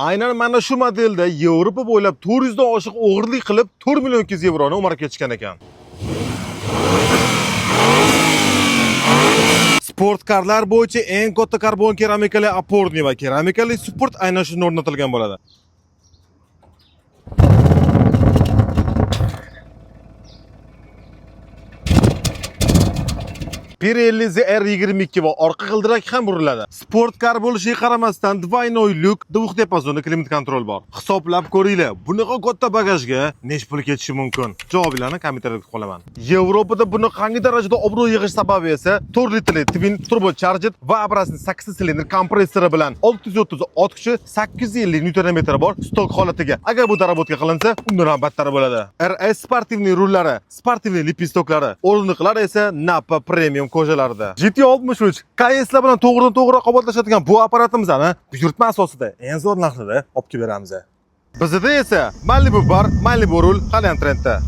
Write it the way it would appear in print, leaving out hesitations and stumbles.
Aynan mana shu modelda Yevropa bo'ylab 400 dan oshiq o'g'irlik qilib 4 million evroni o'marib ketishgan ekan. Sportkarlar bo'yicha eng katta karbon keramikali oporniy va keramikali support aynan shunga o'rnatilgan bo'ladi. Pirelli ZR22 va orqa g'ildirak ham buriladi. Sportkar bo'lishiga qaramasdan двойной lyuk, двухдиапазонli klimat kontrol bor. Hisoblab ko'ringlar, bunaqa katta bagajga nech pul ketishi mumkin? Javoblarni kommentariyada qolaman. Yevropada buni qanday darajada obro' yig'ish sababi esa 4 litrli twin turbocharged va obrazli 8 silindr kompressori bilan 630 ot kuchi 850 Nm bor stok holatiga. Agar bu darabotka qilinsa, undan ham battari bo'ladi. RS sportivniy rullari, sportivniy lipistoklari, o'rindiqlar esa Napa Premium ko'jalarda. GT63 KS bilan to'g'ridan-to'g'ri raqobatlashadigan bu apparatimizni buyurtma asosida eng zo'r narxda olib kelib beramiz. Bizda esa Malibu bar, Malibu rul hali ham trendda.